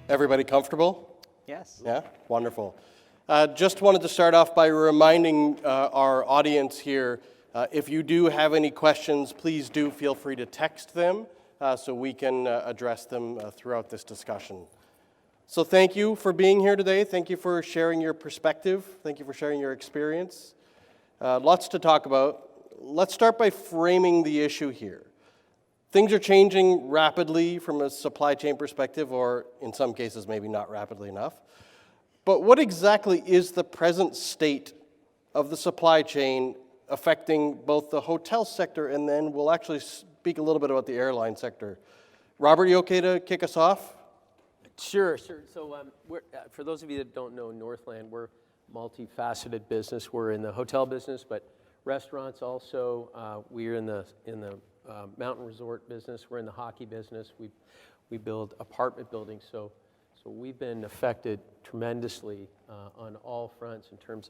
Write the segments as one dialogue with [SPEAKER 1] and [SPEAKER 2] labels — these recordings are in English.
[SPEAKER 1] Everybody comfortable?
[SPEAKER 2] Yes.
[SPEAKER 1] Yeah, wonderful. Just wanted to start off by reminding our audience here, if you do have any questions, please do feel free to text them so we can address them throughout this discussion. So thank you for being here today. Thank you for sharing your perspective. Thank you for sharing your experience. Lots to talk about. Let's start by framing the issue here. Things are changing rapidly from a supply chain perspective, or in some cases, maybe not rapidly enough. But what exactly is the present state of the supply chain affecting both the hotel sector, and then we'll actually speak a little bit about the airline sector. Robert, you okay to kick us off?
[SPEAKER 3] Sure. So for those of you that don't know Northland, we're a multifaceted business. We're in the hotel business, but restaurants also. We're in the mountain resort business. We're in the hockey business. We build apartment buildings. So we've been affected tremendously on all fronts in terms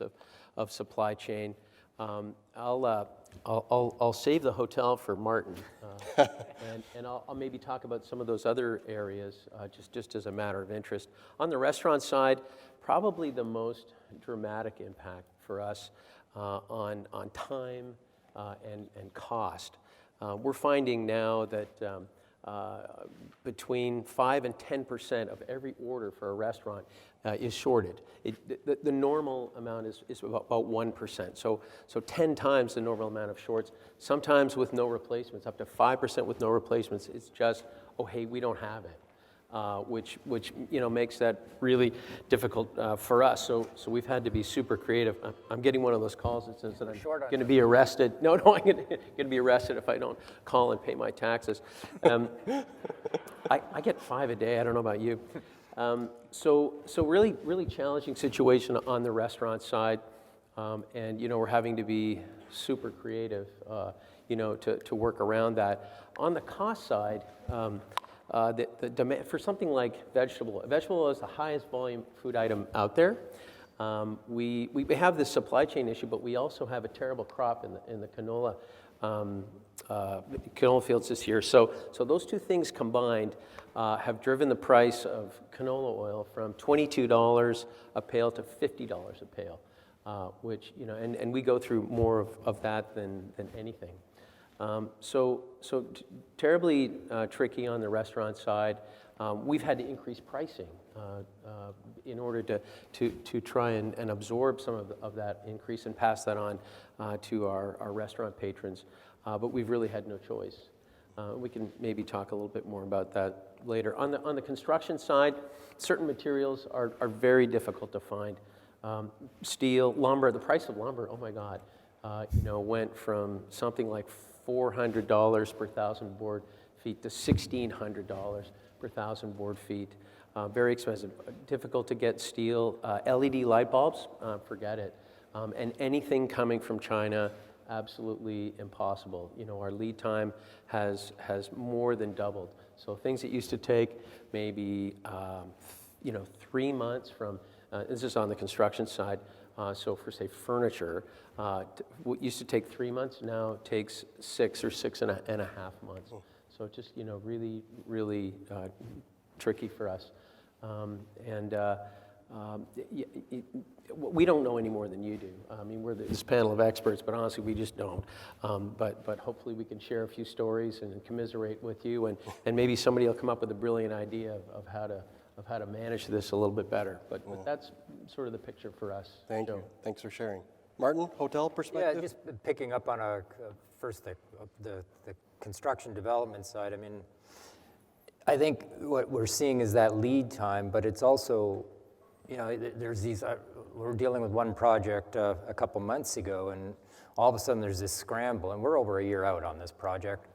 [SPEAKER 3] of supply chain. I'll save the hotel for Martin, and I'll maybe talk about some of those other areas just as a matter of interest. On the restaurant side, probably the most dramatic impact for us on time and cost. We're finding now that between 5 and 10% of every order for a restaurant is shorted. The normal amount is about 1%. So 10 times the normal amount of shorts. Sometimes with no replacements, up to 5% with no replacements. It's just, oh hey, we don't have it, which makes that really difficult for us. So we've had to be super creative. I'm getting one of those calls that says that I'm going to be arrested. No, I'm going to be arrested if I don't call and pay my taxes. I get 5 a day. I don't know about you. So really challenging situation on the restaurant side, and we're having to be super creative, to work around that. On the cost side, the demand for something like vegetable is the highest volume food item out there. We have this supply chain issue, but we also have a terrible crop in the canola fields this year. So those two things combined have driven the price of canola oil from $22 a pail to $50 a pail, which and we go through more of that than anything. So terribly tricky on the restaurant side. We've had to increase pricing in order to try and absorb some of that increase and pass that on to our restaurant patrons. But we've really had no choice. We can maybe talk a little bit more about that later. On the construction side, certain materials are very difficult to find. Steel, lumber, the price of lumber, oh my God, went from something like $400 per thousand board feet to $1,600 per thousand board feet. Very expensive, difficult to get steel. LED light bulbs, forget it. And anything coming from China, absolutely impossible. Our lead time has more than doubled. So things that used to take maybe 3 months from, this is on the construction side, so for say furniture, what used to take 3 months now takes 6 or 6.5 months. So just really tricky for us, we don't know any more than you do. I mean, we're this panel of experts, but honestly, we just don't. But hopefully, we can share a few stories and commiserate with you, and maybe somebody will come up with a brilliant idea of how to manage this a little bit better. But that's sort of the picture for us.
[SPEAKER 1] Thank you. Thanks for sharing. Martin, hotel perspective?
[SPEAKER 2] Yeah, just picking up on first the construction development side. I mean, I think what we're seeing is that lead time, but it's also, there's these. We're dealing with one project a couple months ago, and all of a sudden there's this scramble, and we're over a year out on this project.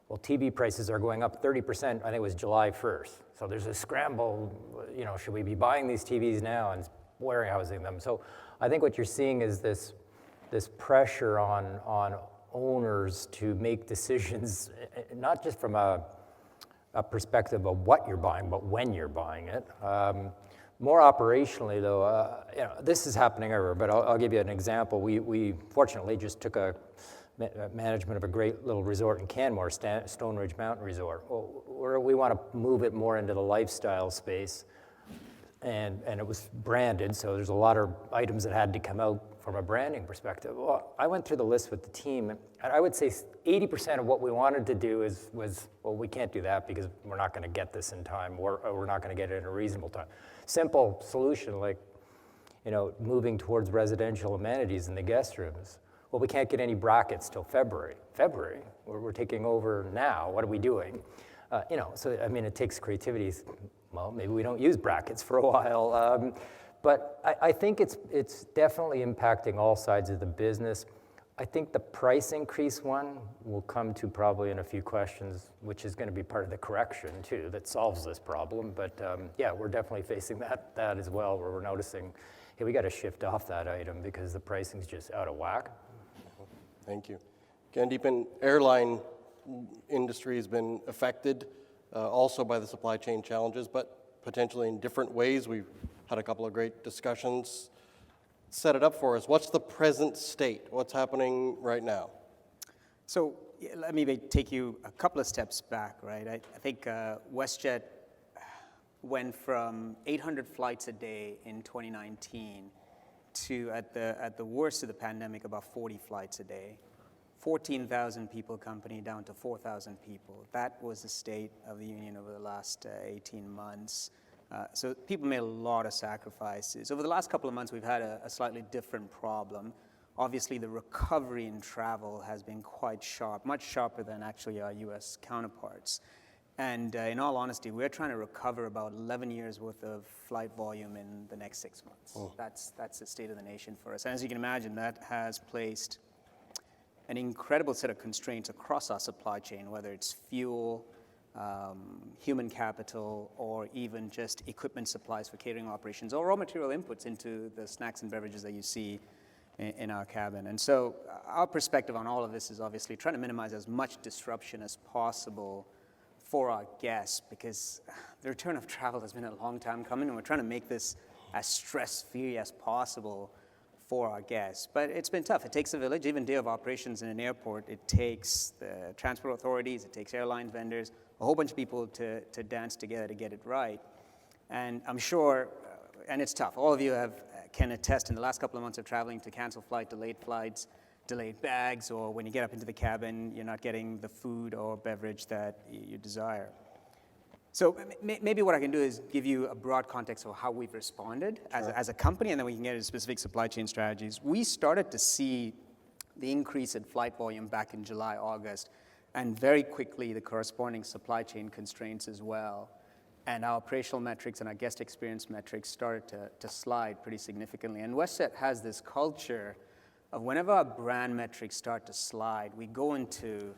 [SPEAKER 2] Well, TV prices are going up 30%, I think it was July 1st. So there's a scramble, should we be buying these TVs now and warehousing them? So I think what you're seeing is this pressure on owners to make decisions, not just from a perspective of what you're buying, but when you're buying it. More operationally, though, this is happening everywhere, but I'll give you an example. We fortunately just took a management of a great little resort in Canmore, Stone Ridge Mountain Resort. Well, we want to move it more into the lifestyle space. and it was branded, so there's a lot of items that had to come out from a branding perspective. Well, I went through the list with the team, and I would say 80% of what we wanted to do was, well, we can't do that because we're not going to get this in time, or we're not going to get it in a reasonable time. Simple solution like, moving towards residential amenities in the guest rooms. Well, we can't get any brackets till February. February? We're taking over now. What are we doing? So I mean, it takes creativity. Well, maybe we don't use brackets for a while. But I think it's definitely impacting all sides of the business. I think the price increase one will come to probably in a few questions, which is going to be part of the correction too, that solves this problem. But yeah, we're definitely facing that as well, where we're noticing, hey, we got to shift off that item because the pricing's just out of whack.
[SPEAKER 1] Thank you. Gandeepan, airline industry has been affected also by the supply chain challenges, but potentially in different ways. We've had a couple of great discussions. Set it up for us. What's the present state? What's happening right now?
[SPEAKER 4] So let me take you a couple of steps back, right? I think WestJet went from 800 flights a day in 2019 to, at the worst of the pandemic, about 40 flights a day. 14,000 people company down to 4,000 people. That was the state of the union over the last 18 months. So people made a lot of sacrifices. Over the last couple of months, we've had a slightly different problem. Obviously, the recovery in travel has been quite sharp, much sharper than actually our US counterparts. And in all honesty, we're trying to recover about 11 years worth of flight volume in the next 6 months. Oh. That's the state of the nation for us. And as you can imagine, that has placed an incredible set of constraints across our supply chain, whether it's fuel, human capital, or even just equipment supplies for catering operations, or raw material inputs into the snacks and beverages that you see in our cabin. And so our perspective on all of this is obviously trying to minimize as much disruption as possible for our guests, because the return of travel has been a long time coming, and we're trying to make this as stress-free as possible for our guests. But it's been tough. It takes a village. Even day of operations in an airport, it takes the transport authorities, it takes airline vendors, a whole bunch of people to dance together to get it right. And I'm sure, and it's tough, all of you can attest in the last couple of months of traveling to cancel delayed flights, delayed bags, or when you get up into the cabin, you're not getting the food or beverage that you desire. So maybe what I can do is give you a broad context of how we've responded as a company, and then we can get into specific supply chain strategies. We started to see the increase in flight volume back in July, August, and very quickly the corresponding supply chain constraints as well. And our operational metrics and our guest experience metrics started to slide pretty significantly. And WestJet has this culture of whenever our brand metrics start to slide, we go into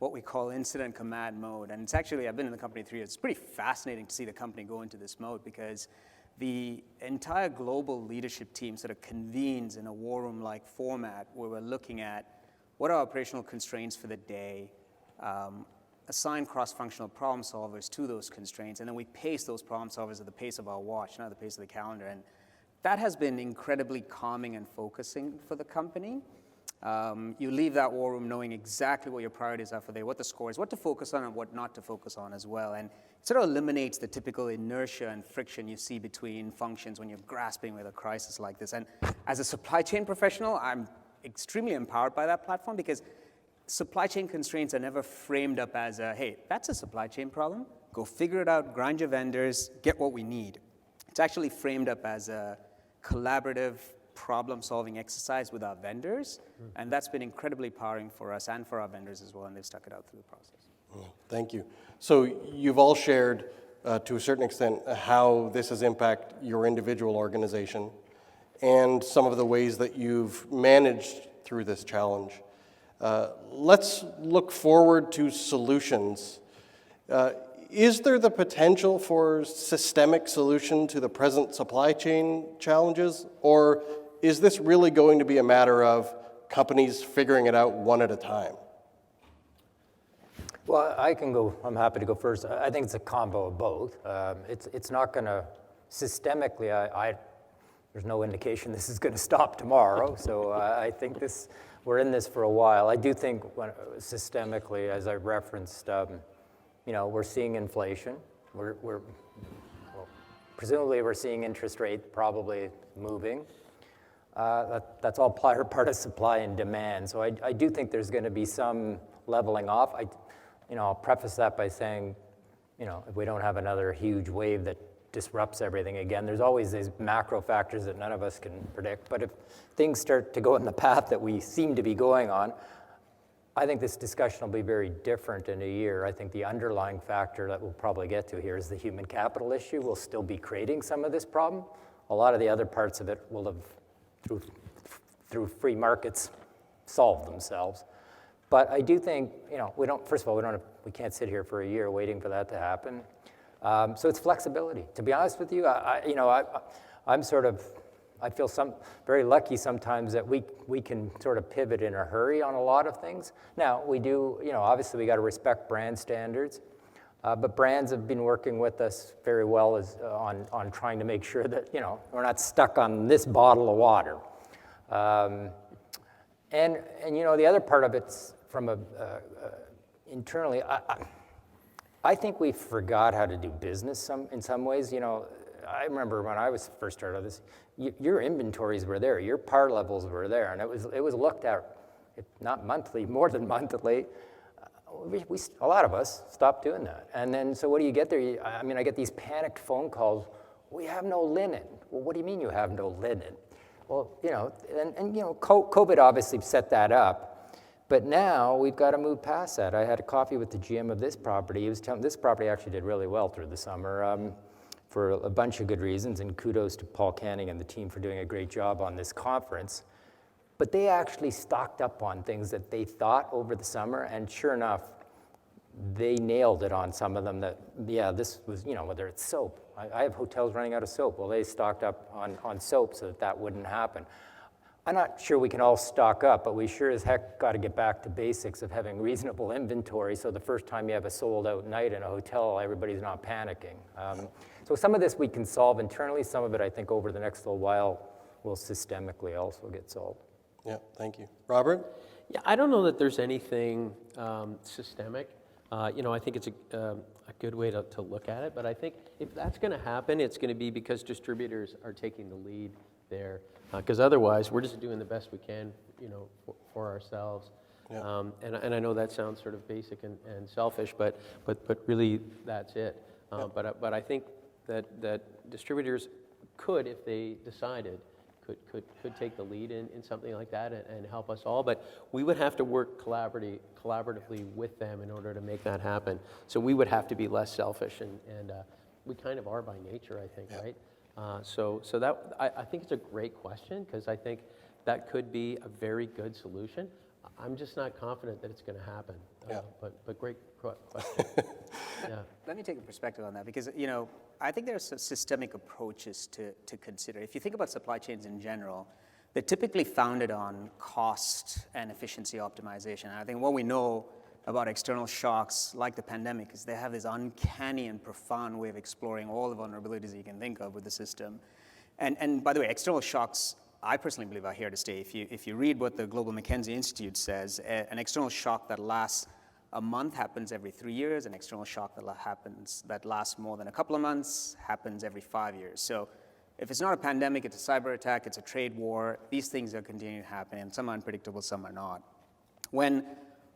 [SPEAKER 4] what we call incident command mode. And it's actually, I've been in the company 3 years, it's pretty fascinating to see the company go into this mode, because the entire global leadership team sort of convenes in a war room-like format where we're looking at what are operational constraints for the day, assign cross-functional problem solvers to those constraints, and then we pace those problem solvers at the pace of our watch, not the pace of the calendar. And that has been incredibly calming and focusing for the company. You leave that war room knowing exactly what your priorities are for the day, what the score is, what to focus on and what not to focus on as well. And it sort of eliminates the typical inertia and friction you see between functions when you're grasping with a crisis like this. And as a supply chain professional, I'm extremely empowered by that platform, because supply chain constraints are never framed up as hey, that's a supply chain problem, go figure it out, grind your vendors, get what we need. It's actually framed up as a collaborative problem-solving exercise with our vendors, and that's been incredibly empowering for us and for our vendors as well, and they've stuck it out through the process.
[SPEAKER 1] Thank you. So you've all shared, to a certain extent, how this has impacted your individual organization and some of the ways that you've managed through this challenge. Let's look forward to solutions. Is there the potential for systemic solution to the present supply chain challenges, or is this really going to be a matter of companies figuring it out one at a time?
[SPEAKER 2] Well, I can go. I'm happy to go first. I think it's a combo of both. It's not going to systemically. There's no indication this is going to stop tomorrow. So I think we're in this for a while. I do think systemically, as I referenced, we're seeing inflation. Presumably, we're seeing interest rate probably moving. That's all part of supply and demand. So I do think there's going to be some leveling off. I'll preface that by saying, if we don't have another huge wave that disrupts everything again, there's always these macro factors that none of us can predict. But if things start to go in the path that we seem to be going on, I think this discussion will be very different in a year. I think the underlying factor that we'll probably get to here is the human capital issue. We'll still be creating some of this problem. A lot of the other parts of it will have, through free markets, solved themselves. But I do think, first of all, we can't sit here for a year waiting for that to happen. So it's flexibility. To be honest with you, I feel very lucky sometimes that we can sort of pivot in a hurry on a lot of things. Now, we do, obviously we got to respect brand standards, but brands have been working with us very well on trying to make sure that, we're not stuck on this bottle of water. And the other part of it's from internally, I think we forgot how to do business in some ways. I remember when I was first started on this, your inventories were there, your par levels were there, and it was looked at, not monthly, more than monthly. A lot of us stopped doing that. And then, so what do you get there? I get these panicked phone calls, we have no linen. Well, what do you mean you have no linen? Well, COVID obviously set that up. But now we've got to move past that. I had a coffee with the GM of this property. He was telling this property actually did really well through the summer for a bunch of good reasons, and kudos to Paul Canning and the team for doing a great job on this conference. But they actually stocked up on things that they thought over the summer, and sure enough, they nailed it on some of them that, this was, whether it's soap. I have hotels running out of soap. Well, they stocked up on soap so that wouldn't happen. I'm not sure we can all stock up, but we sure as heck got to get back to basics of having reasonable inventory so the first time you have a sold-out night in a hotel, everybody's not panicking. So some of this we can solve internally. Some of it, I think, over the next little while will systemically also get solved.
[SPEAKER 1] Yeah, thank you. Robert?
[SPEAKER 3] Yeah, I don't know that there's anything systemic. I think it's a good way to look at it, but I think if that's going to happen, it's going to be because distributors are taking the lead there. Because otherwise, we're just doing the best we can, for ourselves. Yeah. And I know that sounds sort of basic and selfish, but really that's it. Yeah. But I think that distributors could, if they decided, could take the lead in something like that and help us all. But we would have to work collaboratively with them in order to make that happen. So we would have to be less selfish, and we kind of are by nature, I think, right? So that I think it's a great question, because I think that could be a very good solution. I'm just not confident that it's going to happen.
[SPEAKER 1] Yeah.
[SPEAKER 3] But great question. Yeah.
[SPEAKER 4] Let me take a perspective on that, because I think there's systemic approaches to consider. If you think about supply chains in general, they're typically founded on cost and efficiency optimization. And I think what we know about external shocks like the pandemic is they have this uncanny and profound way of exploring all the vulnerabilities you can think of with the system. And by the way, external shocks, I personally believe, are here to stay. If you read what the Global McKinsey Institute says, an external shock that lasts a month happens every 3 years. An external shock that lasts more than a couple of months happens every 5 years. So if it's not a pandemic, it's a cyber attack, it's a trade war, these things are continuing to happen, and some are unpredictable, some are not. When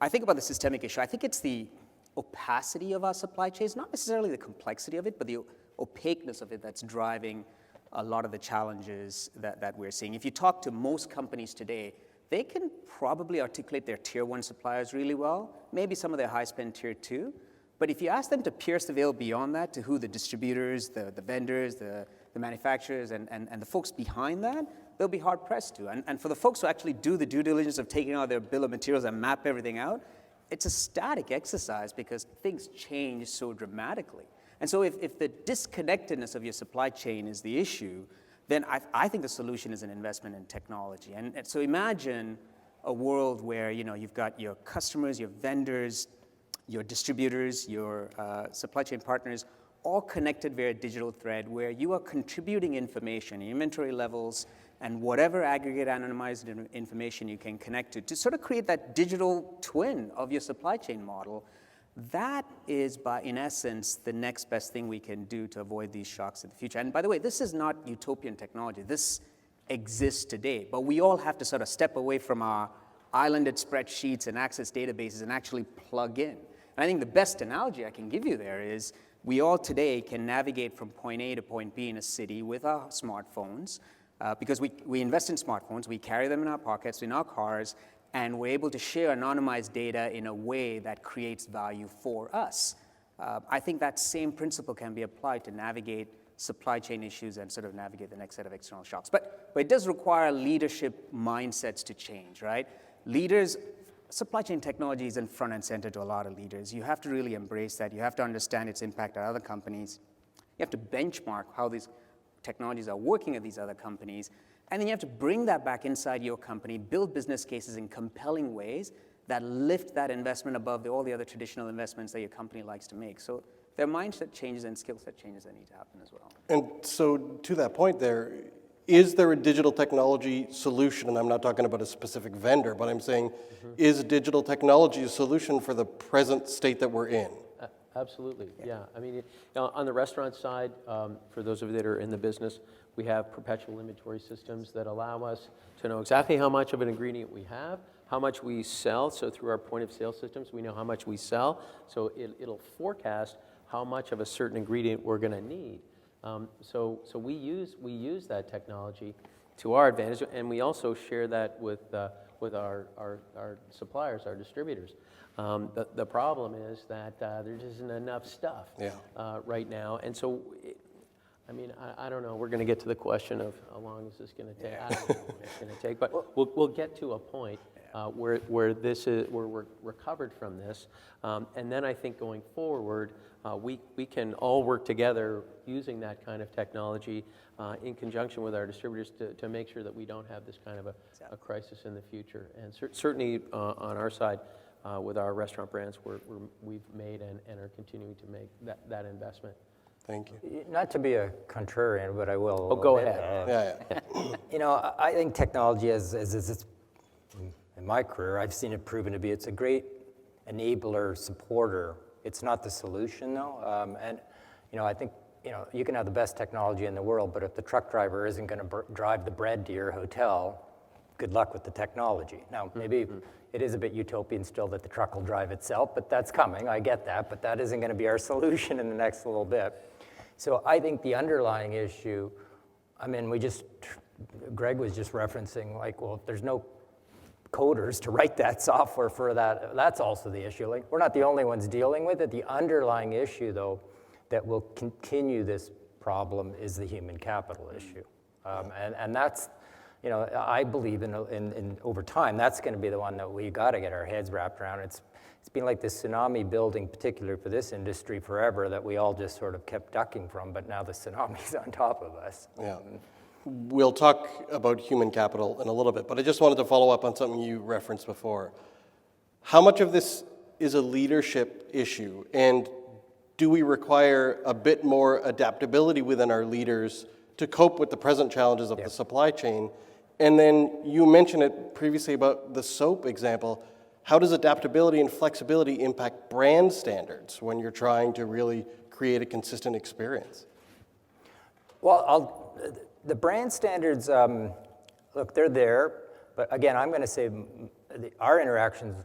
[SPEAKER 4] I think about the systemic issue, I think it's the opacity of our supply chains, not necessarily the complexity of it, but the opaqueness of it that's driving a lot of the challenges that we're seeing. If you talk to most companies today, they can probably articulate their tier 1 suppliers really well, maybe some of their high-spend tier 2, but if you ask them to pierce the veil beyond that to who the distributors, the vendors, the manufacturers, and the folks behind that, they'll be hard-pressed to. And for the folks who actually do the due diligence of taking out their bill of materials and map everything out, it's a static exercise because things change so dramatically. And so if the disconnectedness of your supply chain is the issue, then I think the solution is an investment in technology. And so imagine a world where you've got your customers, your vendors, your distributors, your supply chain partners, all connected via a digital thread where you are contributing information, inventory levels, and whatever aggregate anonymized information you can connect to sort of create that digital twin of your supply chain model That is, in essence, the next best thing we can do to avoid these shocks in the future. And by the way, this is not utopian technology. This exists today, but we all have to sort of step away from our islanded spreadsheets and access databases and actually plug in. And I think the best analogy I can give you there is we all today can navigate from point A to point B in a city with our smartphones because we invest in smartphones, we carry them in our pockets, in our cars, and we're able to share anonymized data in a way that creates value for us. I think that same principle can be applied to navigate supply chain issues and sort of navigate the next set of external shocks. But it does require leadership mindsets to change, right? Leaders, supply chain technology is in front and center to a lot of leaders. You have to really embrace that. You have to understand its impact on other companies. You have to benchmark how these technologies are working at these other companies. And then you have to bring that back inside your company, build business cases in compelling ways that lift that investment above all the other traditional investments that your company likes to make. So there are mindset changes and skill set changes that need to happen as well.
[SPEAKER 1] And so to that point there, is there a digital technology solution? And I'm not talking about a specific vendor, but I'm saying, is digital technology a solution for the present state that we're in?
[SPEAKER 3] Absolutely, yeah. I mean, on the restaurant side, for those of you that are in the business, we have perpetual inventory systems that allow us to know exactly how much of an ingredient we have, how much we sell. So through our point of sale systems, we know how much we sell. So it'll forecast how much of a certain ingredient we're going to need. So we use that technology to our advantage, and we also share that with our suppliers, our distributors. The problem is that there just isn't enough stuff right now, and so I mean, I don't know. We're going to get to the question of how long is this going to take. I don't know what it's going to take, but we'll get to a point where we're recovered from this, and then I think going forward, we can all work together using that kind of technology in conjunction with our distributors to make sure that we don't have this kind of a crisis in the future. And certainly on our side, with our restaurant brands, we've made and are continuing to make that investment.
[SPEAKER 1] Thank you.
[SPEAKER 2] Not to be a contrarian, but I will.
[SPEAKER 3] Oh, go ahead.
[SPEAKER 2] You know, I think technology, as it's in my career, I've seen it proven to be. It's a great enabler, supporter. It's not the solution, though. And you know, I think you can have the best technology in the world, but if the truck driver isn't going to drive the bread to your hotel, good luck with the technology. Now, maybe it is a bit utopian still that the truck will drive itself, but that's coming. I get that, but that isn't going to be our solution in the next little bit. So I think the underlying issue, I mean, Greg was just referencing, like, well, if there's no coders to write that software for that, that's also the issue. Like, we're not the only ones dealing with it. The underlying issue, though, that will continue this problem is the human capital issue. And that's, I believe in over time, that's going to be the one that we got to get our heads wrapped around. It's been like this tsunami building, particularly for this industry, forever, that we all just sort of kept ducking from, but now the tsunami's on top of us.
[SPEAKER 1] Yeah. We'll talk about human capital in a little bit, but I just wanted to follow up on something you referenced before. How much of this is a leadership issue, and do we require a bit more adaptability within our leaders to cope with the present challenges of the supply chain? And then you mentioned it previously about the soap example. How does adaptability and flexibility impact brand standards when you're trying to really create a consistent experience?
[SPEAKER 2] Well, the brand standards, look, they're there, but again, I'm going to say our interactions,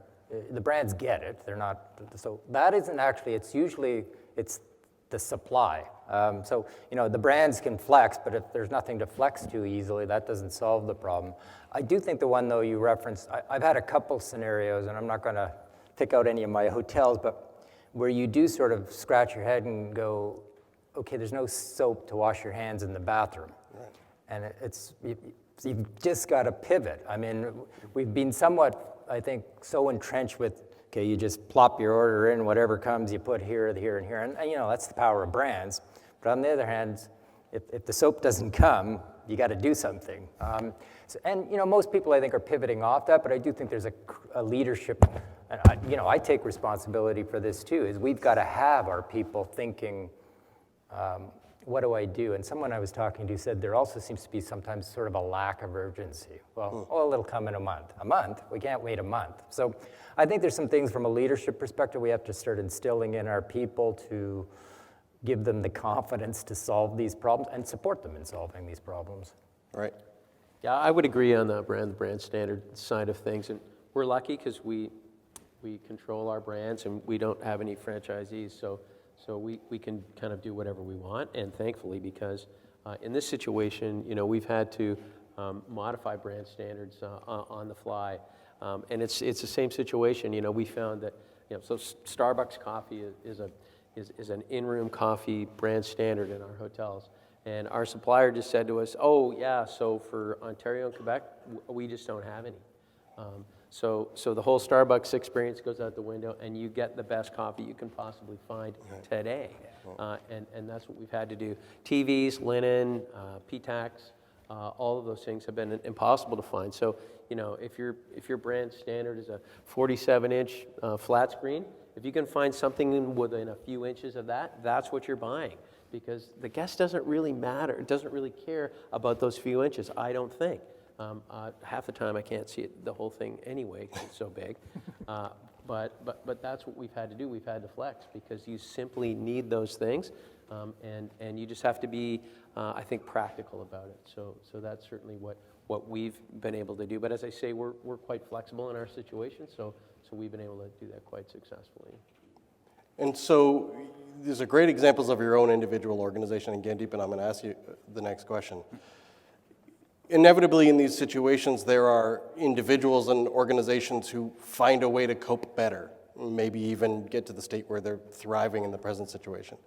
[SPEAKER 2] the brands get it. They're not, so that isn't actually, it's the supply. So, the brands can flex, but if there's nothing to flex to easily, that doesn't solve the problem. I do think the one, though, you referenced, I've had a couple scenarios, and I'm not going to pick out any of my hotels, but where you do sort of scratch your head and go, okay, there's no soap to wash your hands in the bathroom. Right. And you've just got to pivot. I mean, we've been somewhat, I think, so entrenched with, okay, you just plop your order in, whatever comes, you put here, here, and here. And that's the power of brands. But on the other hand, if the soap doesn't come, you got to do something. And most people, I think, are pivoting off that, but I do think there's a leadership, and I take responsibility for this too, is we've got to have our people thinking what do I do? And someone I was talking to said there also seems to be sometimes sort of a lack of urgency. Well, it'll come in a month. A month? We can't wait a month. So I think there's some things from a leadership perspective we have to start instilling in our people to give them the confidence to solve these problems and support them in solving these problems.
[SPEAKER 1] Right.
[SPEAKER 3] Yeah, I would agree on the brand standard side of things, and we're lucky because we control our brands and we don't have any franchisees, so we can kind of do whatever we want. And thankfully, because in this situation, we've had to modify brand standards on the fly, and it's the same situation. We found that so Starbucks coffee is an in-room coffee brand standard in our hotels. And our supplier just said to us, oh, yeah, so for Ontario and Quebec, we just don't have any. So the whole Starbucks experience goes out the window, and you get the best coffee you can possibly find today. And that's what we've had to do. TVs, linen, PTACs, all of those things have been impossible to find. So, if your brand standard is a 47-inch flat screen, if you can find something within a few inches of that, that's what you're buying. Because the guest doesn't really matter, doesn't really care about those few inches, I don't think. Half the time I can't see the whole thing anyway because it's so big. But that's what we've had to do. We've had to flex because you simply need those things, and you just have to be, I think, practical about it. So that's certainly what we've been able to do. But as I say, we're quite flexible in our situation, so we've been able to do that quite successfully.
[SPEAKER 1] And so these are great examples of your own individual organization, and Gandip, and I'm going to ask you the next question. Inevitably, in these situations, there are individuals and organizations who find a way to cope better, maybe even get to the state where they're thriving in the present situation.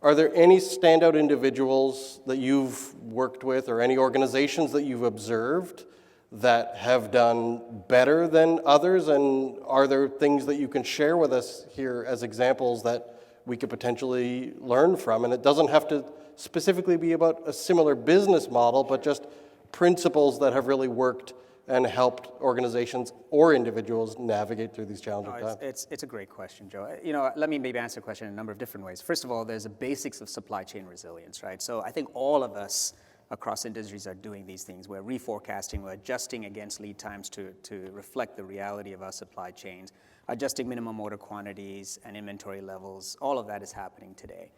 [SPEAKER 1] Are there any standout individuals that you've worked with or any organizations that you've observed that have done better than others? And are there things that you can share with us here as examples that we could potentially learn from? And it doesn't have to specifically be about a similar business model, but just principles that have really worked and helped organizations or individuals navigate through these challenging times.
[SPEAKER 4] It's a great question, Joe. Let me maybe answer the question in a number of different ways. First of all, there's the basics of supply chain resilience, right? So I think all of us across industries are doing these things. We're reforecasting, we're adjusting against lead times to reflect the reality of our supply chains, adjusting minimum order quantities and inventory levels. All of that is happening today.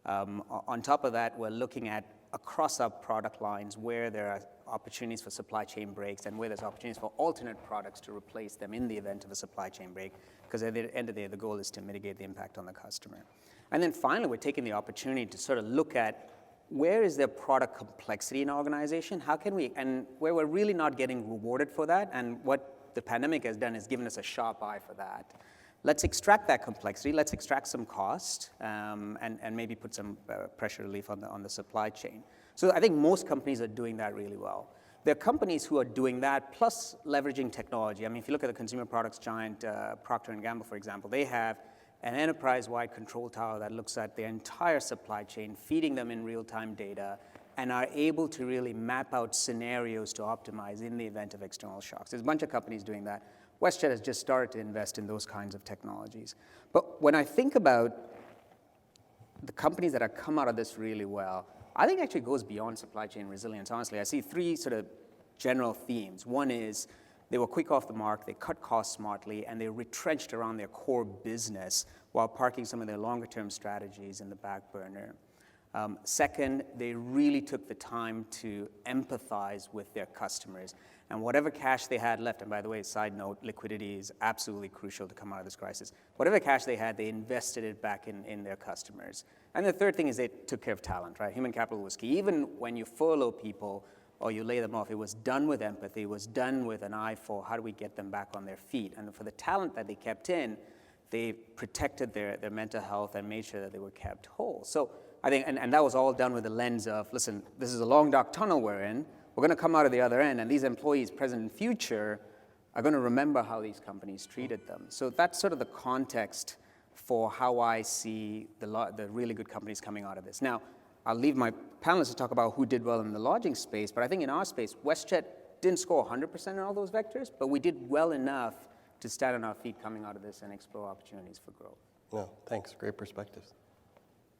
[SPEAKER 4] On top of that, we're looking at across our product lines where there are opportunities for supply chain breaks and where there's opportunities for alternate products to replace them in the event of a supply chain break, because at the end of the day, the goal is to mitigate the impact on the customer. And then finally, we're taking the opportunity to sort of look at where is there product complexity in our organization? How can we, and where we're really not getting rewarded for that, and what the pandemic has done is given us a sharp eye for that. Let's extract that complexity, let's extract some cost, and maybe put some pressure relief on the supply chain. So I think most companies are doing that really well. There are companies who are doing that, plus leveraging technology. I mean, if you look at the consumer products giant, Procter & Gamble, for example, they have an enterprise-wide control tower that looks at their entire supply chain, feeding them in real-time data, and are able to really map out scenarios to optimize in the event of external shocks. There's a bunch of companies doing that. WestJet has just started to invest in those kinds of technologies. But when I think about the companies that have come out of this really well, I think it actually goes beyond supply chain resilience, honestly. I see three sort of general themes. One is they were quick off the mark, they cut costs smartly, and they retrenched around their core business while parking some of their longer-term strategies in the back burner. Second, they really took the time to empathize with their customers. And whatever cash they had left, and by the way, side note, liquidity is absolutely crucial to come out of this crisis. Whatever cash they had, they invested it back in their customers. And the third thing is they took care of talent, right? Human capital was key. Even when you furlough people or you lay them off, it was done with empathy, it was done with an eye for how do we get them back on their feet. And for the talent that they kept in, they protected their mental health and made sure that they were kept whole. So I think, and that was all done with the lens of, listen, this is a long, dark tunnel we're in. We're going to come out of the other end, and these employees, present and future, are going to remember how these companies treated them. So that's sort of the context for how I see the really good companies coming out of this. Now, I'll leave my panelists to talk about who did well in the lodging space, but I think in our space, WestJet didn't score 100% in all those vectors, but we did well enough to stand on our feet coming out of this and explore opportunities for growth.
[SPEAKER 1] No, thanks. Great perspectives.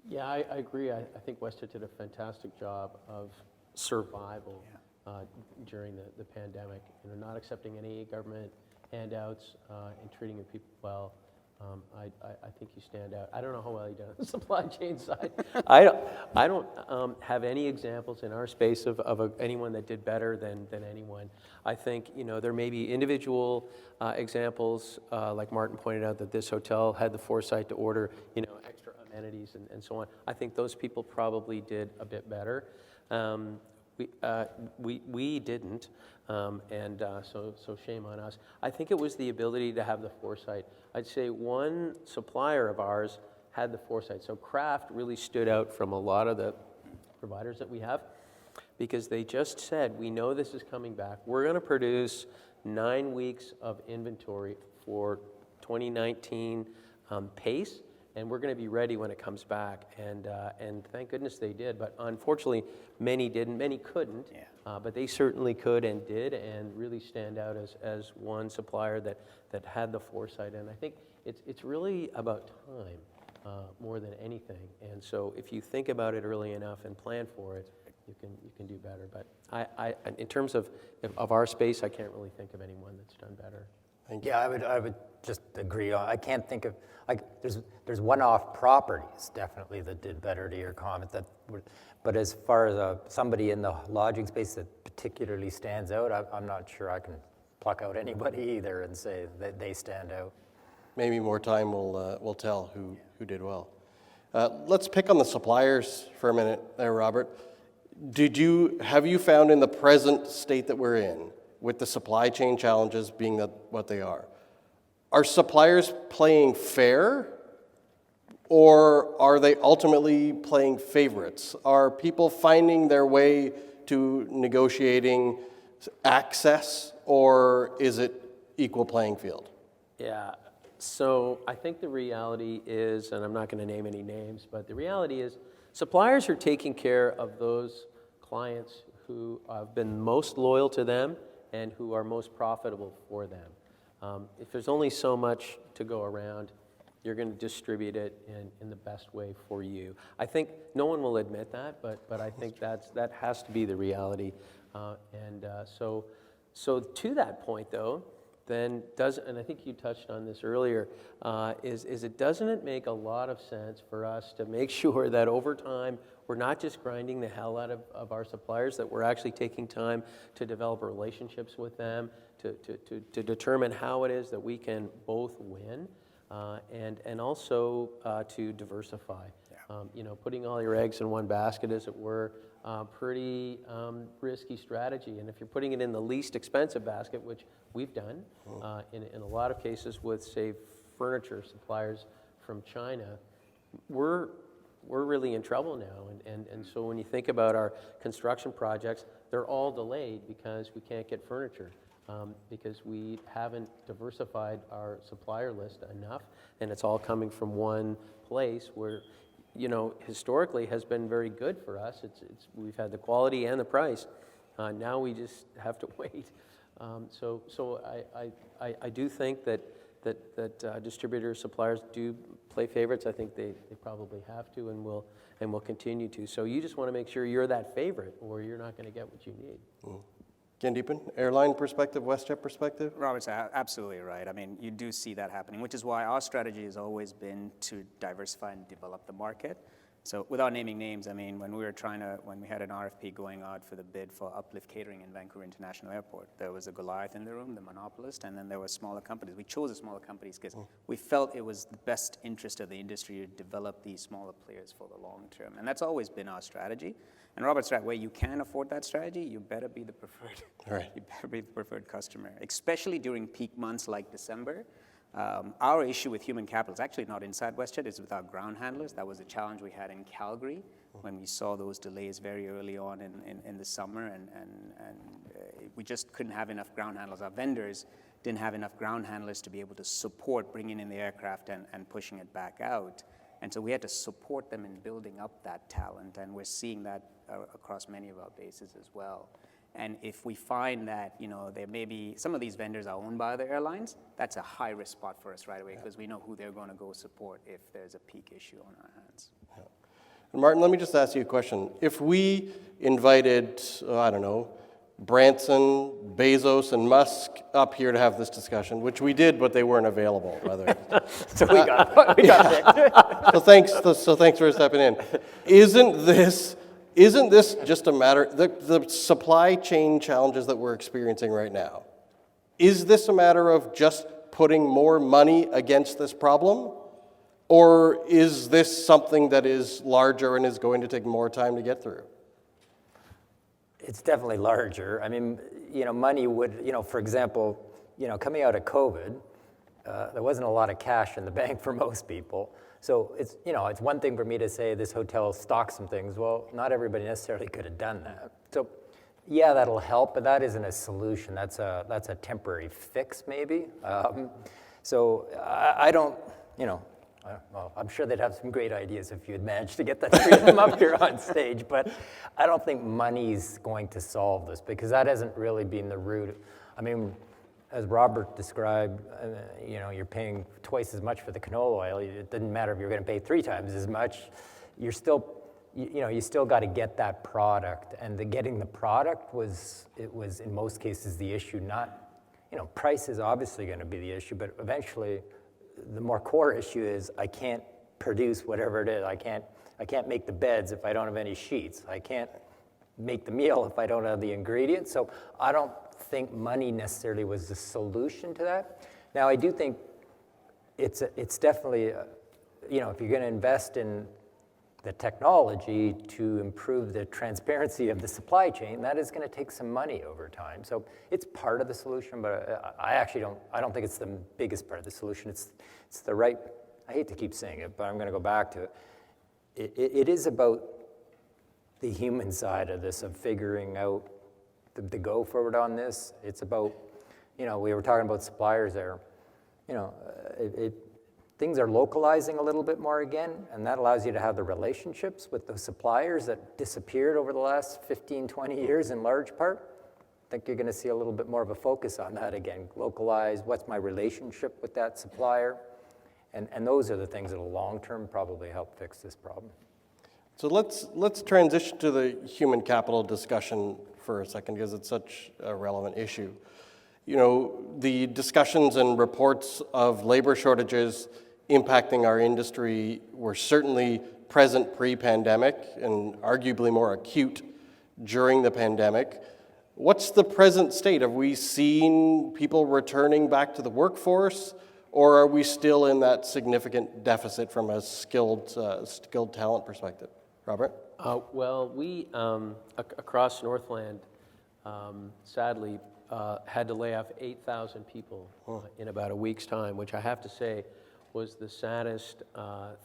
[SPEAKER 3] Yeah, I agree. I think WestJet did a fantastic job of survival during the pandemic. You know, not accepting any government handouts and treating your people well. I think you stand out. I don't know how well you done on the supply chain side. I don't have any examples in our space of anyone that did better than anyone. I think, you know, there may be individual examples, like Martin pointed out, that this hotel had the foresight to order, you know, extra amenities and so on. I think those people probably did a bit better. We didn't, so shame on us. I think it was the ability to have the foresight. I'd say one supplier of ours had the foresight. So Kraft really stood out from a lot of the providers that we have because they just said, we know this is coming back. We're going to produce 9 weeks of inventory for 2019 pace, and we're going to be ready when it comes back. And thank goodness they did. But unfortunately, many didn't. Many couldn't. Yeah. But they certainly could and did, and really stand out as one supplier that had the foresight. And I think it's really about time more than anything. And so if you think about it early enough and plan for it, you can do better. But I in terms of our space, I can't really think of anyone that's done better.
[SPEAKER 2] Yeah, I would just agree. I can't think of, like, there's one-off properties definitely that did better, to your comment. But as far as somebody in the lodging space that particularly stands out, I'm not sure I can pluck out anybody either and say that they stand out.
[SPEAKER 1] Maybe more time will tell who did well. Let's pick on the suppliers for a minute there, Robert. Have you found in the present state that we're in, with the supply chain challenges being what they are suppliers playing fair, or are they ultimately playing favorites? Are people finding their way to negotiating access, or is it equal playing field?
[SPEAKER 3] Yeah, so I think the reality is, and I'm not going to name any names, but the reality is suppliers are taking care of those clients who have been most loyal to them and who are most profitable for them. If there's only so much to go around, you're going to distribute it in the best way for you. I think no one will admit that, but I think that has to be the reality. So to that point, though, then and I think you touched on this earlier, doesn't it make a lot of sense for us to make sure that over time we're not just grinding the hell out of our suppliers, that we're actually taking time to develop relationships with them, to determine how it is that we can both win, and also to diversify. Yeah. Putting all your eggs in one basket, as it were, pretty risky strategy. And if you're putting it in the least expensive basket, which we've done in a lot of cases with, say, furniture suppliers from China, we're really in trouble now. And so when you think about our construction projects, they're all delayed because we can't get furniture. Because we haven't diversified our supplier list enough, and it's all coming from one place where, historically has been very good for us. We've had the quality and the price. Now we just have to wait. So I do think that distributors, suppliers do play favorites. I think they probably have to and will continue to. So you just want to make sure you're that favorite, or you're not going to get what you need.
[SPEAKER 1] Mm. Gendeepan, airline perspective, WestJet perspective?
[SPEAKER 4] Robert's absolutely right. I mean, you do see that happening, which is why our strategy has always been to diversify and develop the market. So without naming names, I mean, when we had an RFP going out for the bid for Uplift Catering in Vancouver International Airport, there was a Goliath in the room, the monopolist, and then there were smaller companies. We chose the smaller companies because we felt it was the best interest of the industry to develop these smaller players for the long term. And that's always been our strategy. And Robert's right, where you can afford that strategy, you better be the preferred.
[SPEAKER 1] Right.
[SPEAKER 4] You better be the preferred customer, especially during peak months like December. Our issue with human capital is actually not inside WestJet, it's with our ground handlers. That was a challenge we had in Calgary when we saw those delays very early on in the summer, and we just couldn't have enough ground handlers. Our vendors didn't have enough ground handlers to be able to support bringing in the aircraft and pushing it back out. And so we had to support them in building up that talent, and we're seeing that across many of our bases as well. And if we find that, there may be, some of these vendors are owned by other airlines, that's a high-risk spot for us right away because we know who they're going to go support if there's a peak issue on our hands.
[SPEAKER 1] Yeah. And Martin, let me just ask you a question. If we invited, I don't know, Branson, Bezos, and Musk up here to have this discussion, which we did, but they weren't available, by the way.
[SPEAKER 2] So we got picked.
[SPEAKER 1] So thanks for stepping in. Isn't this just a matter, the supply chain challenges that we're experiencing right now, is this a matter of just putting more money against this problem? Or is this something that is larger and is going to take more time to get through?
[SPEAKER 2] It's definitely larger. I mean, money would, for example, coming out of COVID, there wasn't a lot of cash in the bank for most people. So it's one thing for me to say this hotel stocked some things. Well, not everybody necessarily could have done that. So yeah, that'll help, but that isn't a solution. That's a temporary fix maybe. So I don't, well, I'm sure they'd have some great ideas if you had managed to get the three of them up here on stage, but I don't think money's going to solve this because that hasn't really been the root. I mean, as Robert described, you're paying twice as much for the canola oil. It doesn't matter if you're going to pay 3 times as much. You're still, you still got to get that product, and getting the product was in most cases the issue. Not, price is obviously going to be the issue, but eventually, the more core issue is I can't produce whatever it is. I can't make the beds if I don't have any sheets. I can't make the meal if I don't have the ingredients. So I don't think money necessarily was the solution to that. Now I do think it's definitely, if you're going to invest in the technology to improve the transparency of the supply chain, that is going to take some money over time. So it's part of the solution, but I don't think it's the biggest part of the solution. It's the right, I hate to keep saying it, but I'm going to go back to it. It is about the human side of this, of figuring out the go forward on this. It's about, we were talking about suppliers there. Things are localizing a little bit more again, and that allows you to have the relationships with those suppliers that disappeared over the last 15, 20 years in large part. I think you're going to see a little bit more of a focus on that again. Localize, what's my relationship with that supplier? And those are the things that will long-term probably help fix this problem.
[SPEAKER 1] So let's transition to the human capital discussion for a second because it's such a relevant issue. The discussions and reports of labor shortages impacting our industry were certainly present pre-pandemic and arguably more acute during the pandemic. What's the present state? Have we seen people returning back to the workforce, or are we still in that significant deficit from a skilled talent perspective? Robert?
[SPEAKER 3] Well, we, across Northland, sadly, had to lay off 8,000 people in about a week's time, which I have to say was the saddest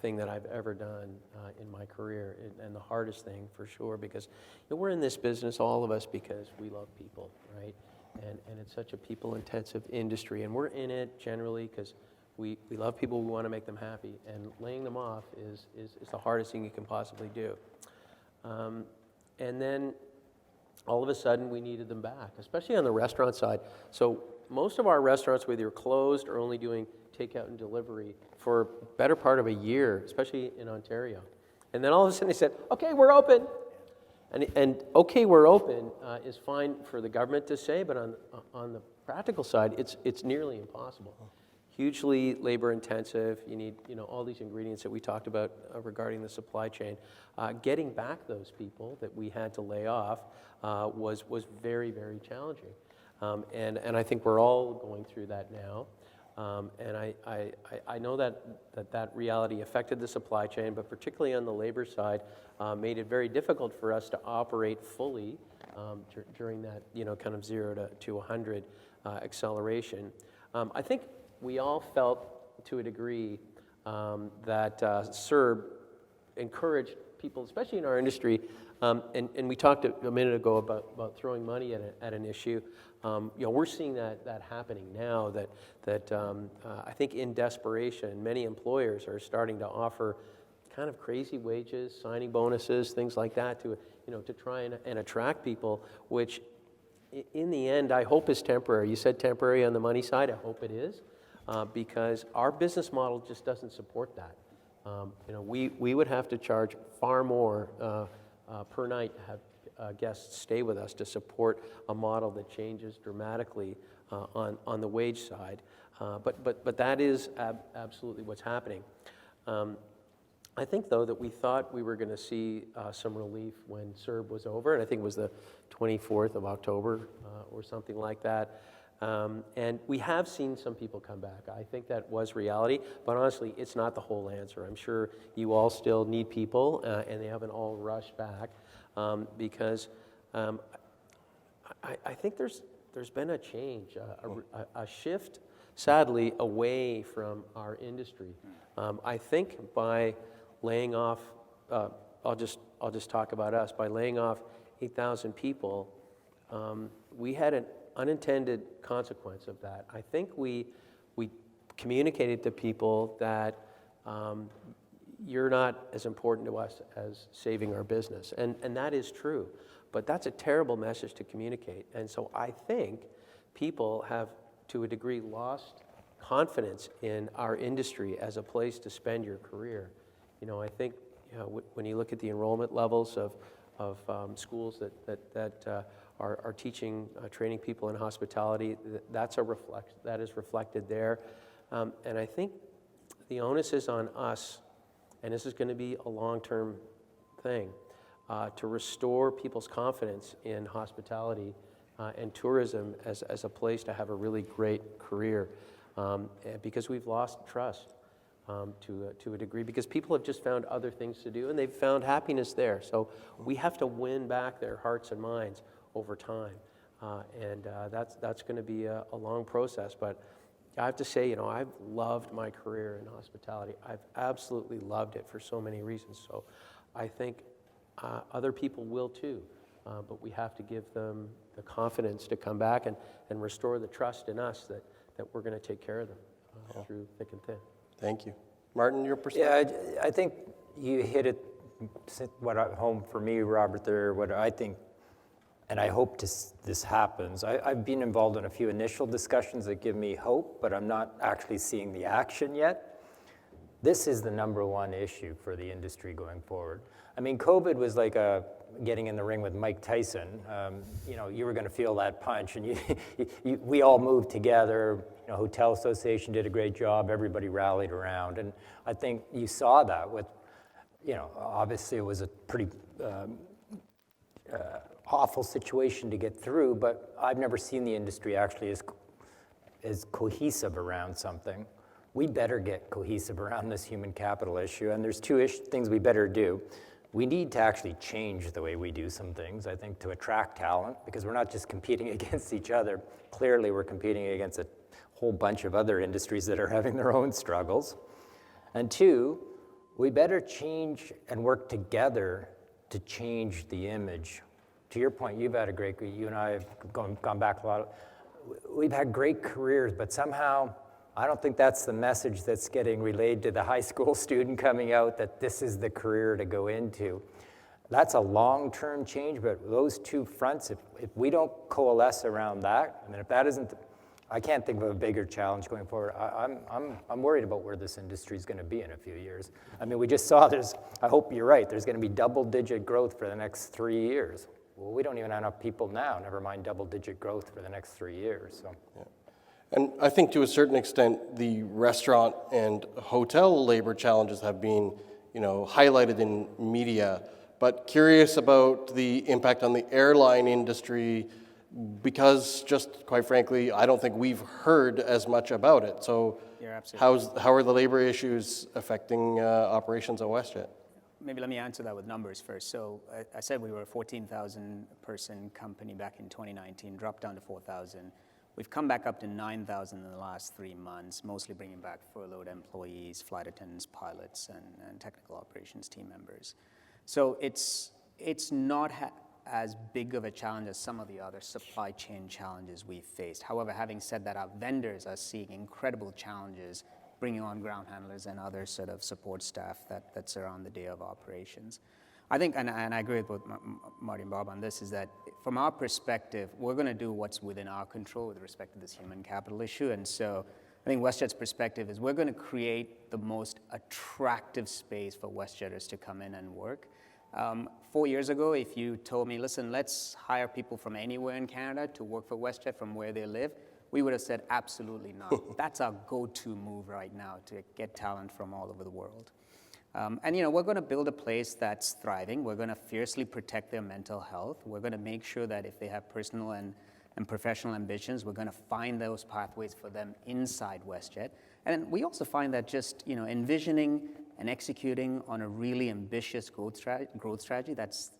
[SPEAKER 3] thing that I've ever done in my career, and the hardest thing for sure, because we're in this business, all of us, because we love people, right? And it's such a people-intensive industry, and we're in it generally because we love people, we want to make them happy, and laying them off is the hardest thing you can possibly do. And then all of a sudden we needed them back, especially on the restaurant side. So most of our restaurants were either closed or only doing takeout and delivery for better part of a year, especially in Ontario. And then all of a sudden they said, okay, we're open. And okay, we're open is fine for the government to say, but on the practical side, it's nearly impossible. Hugely labor intensive. You need all these ingredients that we talked about regarding the supply chain. Getting back those people that we had to lay off was very, very challenging. And I think we're all going through that now. And I know that reality affected the supply chain, but particularly on the labor side, made it very difficult for us to operate fully during that kind of 0 to 100 acceleration. I think we all felt to a degree that CERB encouraged people, especially in our industry, and we talked a minute ago about throwing money at an issue. We're seeing that happening now, that I think in desperation, many employers are starting to offer kind of crazy wages, signing bonuses, things like that to try and attract people, which in the end I hope is temporary. You said temporary on the money side, I hope it is. Because our business model just doesn't support that. we would have to charge far more per night to have guests stay with us to support a model that changes dramatically on the wage side. But that is absolutely what's happening. I think, though, that we thought we were going to see some relief when CERB was over, and I think it was the 24th of October or something like that. And we have seen some people come back. I think that was reality, but honestly, it's not the whole answer. I'm sure you all still need people, and they haven't all rushed back because I think there's been a change, a shift, sadly, away from our industry. I think by laying off, I'll just talk about us. By laying off 8,000 people, we had an unintended consequence of that. I think we communicated to people that you're not as important to us as saving our business, and that is true. But that's a terrible message to communicate. And so I think people have, to a degree, lost confidence in our industry as a place to spend your career. I think when you look at the enrollment levels of schools that are teaching, training people in hospitality, that is reflected there. And I think the onus is on us, and this is going to be a long-term thing, to restore people's confidence in hospitality and tourism as a place to have a really great career, because we've lost trust to a degree, because people have just found other things to do and they've found happiness there. So we have to win back their hearts and minds over time, and that's going to be a long process. But I have to say, I've loved my career in hospitality. I've absolutely loved it for so many reasons. So I think other people will too, but we have to give them the confidence to come back and restore the trust in us that we're going to take care of them through thick and thin.
[SPEAKER 1] Thank you. Martin, your perspective?
[SPEAKER 2] Yeah, I think you hit it home for me, Robert, there, what I think, and I hope this happens. I've been involved in a few initial discussions that give me hope, but I'm not actually seeing the action yet. This is the number one issue for the industry going forward. I mean, COVID was like getting in the ring with Mike Tyson. You were going to feel that punch, and we all moved together. Hotel Association did a great job. Everybody rallied around, and I think you saw that with, obviously it was a pretty awful situation to get through, but I've never seen the industry actually as cohesive around something. We better get cohesive around this human capital issue, and there's two things we better do. We need to actually change the way we do some things, I think, to attract talent, because we're not just competing against each other. Clearly, we're competing against a whole bunch of other industries that are having their own struggles. And two, we better change and work together to change the image. To your point, you've had you and I have gone back a lot. We've had great careers, but somehow I don't think that's the message that's getting relayed to the high school student coming out, that this is the career to go into. That's a long-term change, but those two fronts, if we don't coalesce around that, if that isn't, I can't think of a bigger challenge going forward. I'm worried about where this industry is going to be in a few years. We just saw I hope you're right, there's going to be double-digit growth for the next 3 years. Well, we don't even have enough people now, never mind double-digit growth for the next 3 years. So.
[SPEAKER 1] Yeah. And I think to a certain extent, the restaurant and hotel labor challenges have been, highlighted in media, but curious about the impact on the airline industry, because just quite frankly, I don't think we've heard as much about it. So how are the labor issues affecting operations at WestJet?
[SPEAKER 4] Maybe let me answer that with numbers first. So I said we were a 14,000 person company back in 2019, dropped down to 4,000. We've come back up to 9,000 in the last 3 months, mostly bringing back furloughed employees, flight attendants, pilots, and technical operations team members. So it's not as big of a challenge as some of the other supply chain challenges we've faced. However, having said that, our vendors are seeing incredible challenges bringing on ground handlers and other sort of support staff that surround the day of operations. I think, and I agree with Marty and Bob on this, is that from our perspective, we're going to do what's within our control with respect to this human capital issue. And so I think WestJet's perspective is we're going to create the most attractive space for WestJetters to come in and work. 4 years ago, if you told me, listen, let's hire people from anywhere in Canada to work for WestJet from where they live, we would have said absolutely not. That's our go-to move right now to get talent from all over the world. And we're going to build a place that's thriving. We're going to fiercely protect their mental health. We're going to make sure that if they have personal and professional ambitions, we're going to find those pathways for them inside WestJet. And we also find that just envisioning and executing on a really ambitious growth strategy that's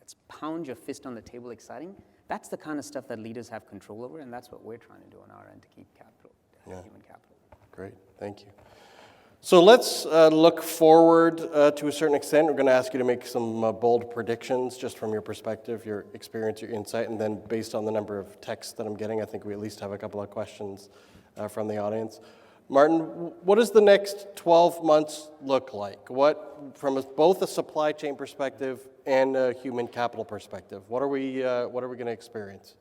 [SPEAKER 4] that's pound your fist on the table exciting. That's the kind of stuff that leaders have control over, and that's what we're trying to do on our end to keep human capital.
[SPEAKER 1] Great, thank you. So let's look forward to a certain extent. We're going to ask you to make some bold predictions just from your perspective, your experience, your insight, and then based on the number of texts that I'm getting, I think we at least have a couple of questions from the audience. Martin, what does the next 12 months look like? What, from both a supply chain perspective and a human capital perspective, what are we going to experience?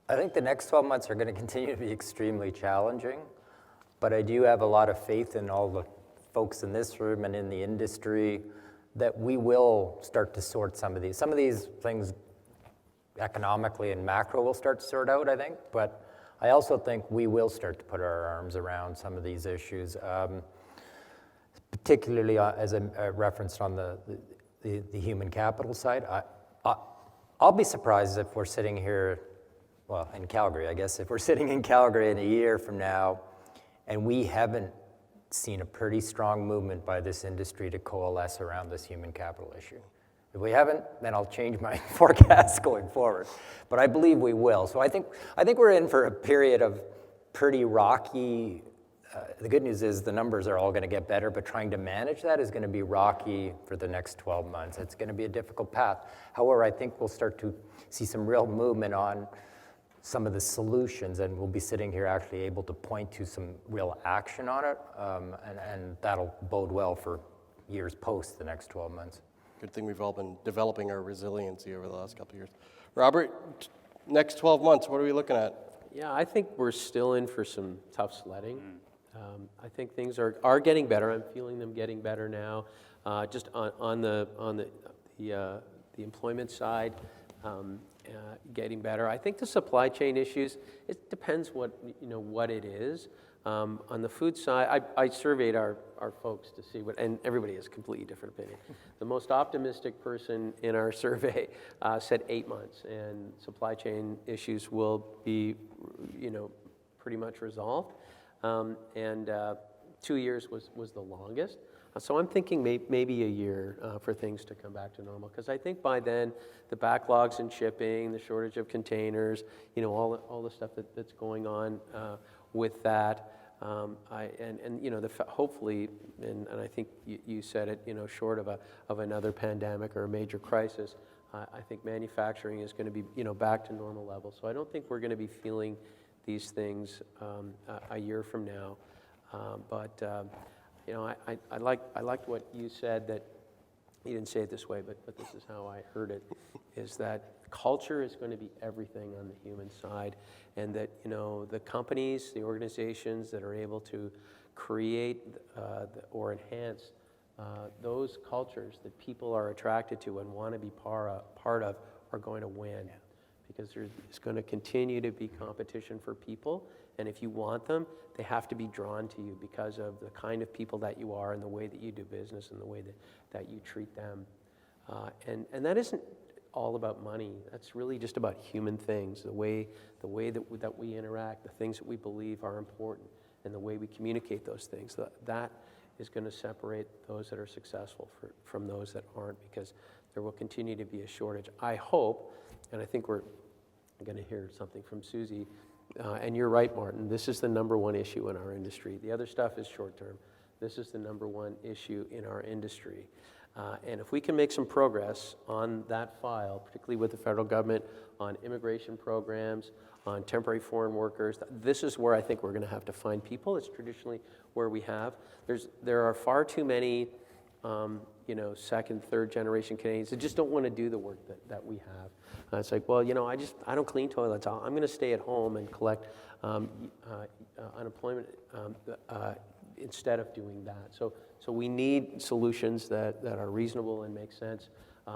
[SPEAKER 2] I think the next 12 months are going to continue to be extremely challenging, but I do have a lot of faith in all the folks in this room and in the industry that we will start to sort some of these. Some of these things economically and macro will start to sort out, I think, but I also think we will start to put our arms around some of these issues, particularly as I referenced on the human capital side. I'll be surprised if we're sitting here, well, in Calgary, I guess, if we're sitting in Calgary in a year from now and we haven't seen a pretty strong movement by this industry to coalesce around this human capital issue. If we haven't, then I'll change my forecast going forward. But I believe we will. So I think we're in for a period of pretty rocky. The good news is the numbers are all going to get better, but trying to manage that is going to be rocky for the next 12 months. It's going to be a difficult path. However, I think we'll start to see some real movement on some of the solutions, and we'll be sitting here actually able to point to some real action on it, and that'll bode well for years post the next 12 months.
[SPEAKER 1] Good thing we've all been developing our resiliency over the last couple of years. Robert, next 12 months, what are we looking at?
[SPEAKER 3] Yeah, I think we're still in for some tough sledding. I think things are getting better. I'm feeling them getting better now. Just on the employment side, getting better. I think the supply chain issues, it depends what it is. On the food side, I surveyed our folks to see what, and everybody has a completely different opinion. The most optimistic person in our survey said 8 months, and supply chain issues will be, pretty much resolved. And 2 years was the longest. So I'm thinking maybe a year for things to come back to normal, because I think by then the backlogs in shipping, the shortage of containers, all the stuff that's going on with that. Hopefully, and I think you said it, short of another pandemic or a major crisis, I think manufacturing is going to be, back to normal levels. So I don't think we're going to be feeling these things a year from now. I liked what you said, that you didn't say it this way, but this is how I heard it, is that culture is going to be everything on the human side, and that the companies, the organizations that are able to create or enhance those cultures that people are attracted to and want to be part of are going to win. Because there's going to continue to be competition for people, and if you want them, they have to be drawn to you because of the kind of people that you are and the way that you do business and the way that you treat them. And that isn't all about money. That's really just about human things, the way that we interact, the things that we believe are important, and the way we communicate those things. That is going to separate those that are successful from those that aren't, because there will continue to be a shortage. I hope, and I think we're going to hear something from Susie, and you're right, Martin, this is the number one issue in our industry. The other stuff is short term. This is the number one issue in our industry. And if we can make some progress on that file, particularly with the federal government, on immigration programs, on temporary foreign workers, this is where I think we're going to have to find people. It's traditionally where we have. There are far too many second, third generation Canadians that just don't want to do the work that we have. It's like, well, I don't clean toilets. I'm going to stay at home and collect unemployment instead of doing that. So we need solutions that are reasonable and make sense,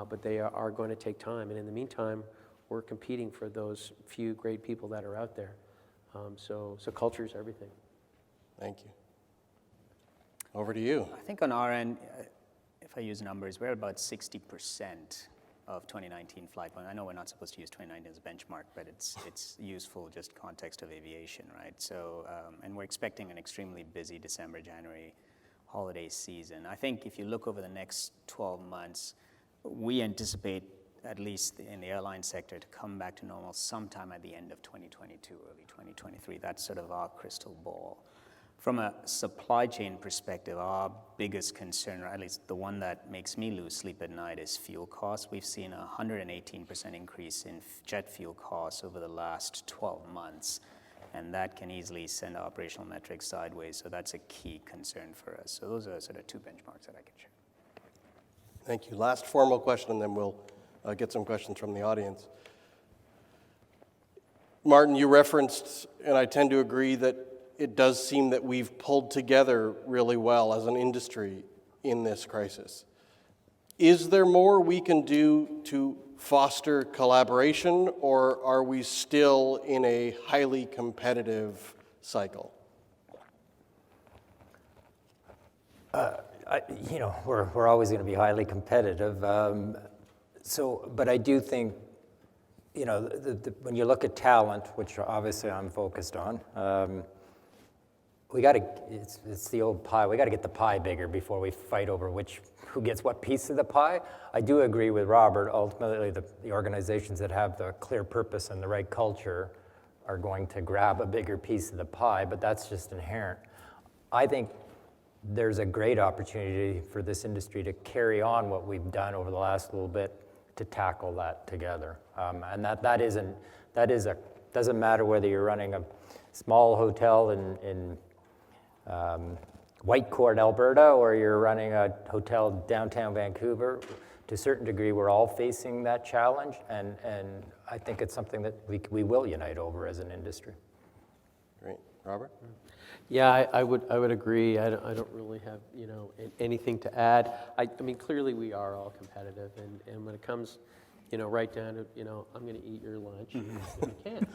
[SPEAKER 3] but they are going to take time. And in the meantime, we're competing for those few great people that are out there. So culture is everything.
[SPEAKER 1] Thank you. Over to you.
[SPEAKER 4] I think on our end, if I use numbers, we're about 60% of 2019 flight plan. I know we're not supposed to use 2019 as a benchmark, but it's useful just context of aviation, right? So, and we're expecting an extremely busy December, January holiday season. I think if you look over the next 12 months, we anticipate, at least in the airline sector, to come back to normal sometime at the end of 2022, early 2023. That's sort of our crystal ball. From a supply chain perspective, our biggest concern, or at least the one that makes me lose sleep at night, is fuel costs. We've seen a 118% increase in jet fuel costs over the last 12 months, and that can easily send operational metrics sideways, so that's a key concern for us. So those are sort of two benchmarks that I can share.
[SPEAKER 1] Thank you. Last formal question, and then we'll get some questions from the audience. Martin, you referenced, and I tend to agree, that it does seem that we've pulled together really well as an industry in this crisis. Is there more we can do to foster collaboration, or are we still in a highly competitive cycle?
[SPEAKER 2] We're always going to be highly competitive. But I do think, when you look at talent, which obviously I'm focused on, it's the old pie. We got to get the pie bigger before we fight over who gets what piece of the pie. I do agree with Robert. Ultimately, the organizations that have the clear purpose and the right culture are going to grab a bigger piece of the pie, but that's just inherent. I think there's a great opportunity for this industry to carry on what we've done over the last little bit to tackle that together. And doesn't matter whether you're running a small hotel in Whitecourt, Alberta, or you're running a hotel downtown Vancouver. To a certain degree, we're all facing that challenge, and I think it's something that we will unite over as an industry.
[SPEAKER 1] Great. Robert?
[SPEAKER 3] Yeah, I would agree. I don't really have anything to add. I mean, clearly we are all competitive, and when it comes right down to I'm going to eat your lunch. You can't,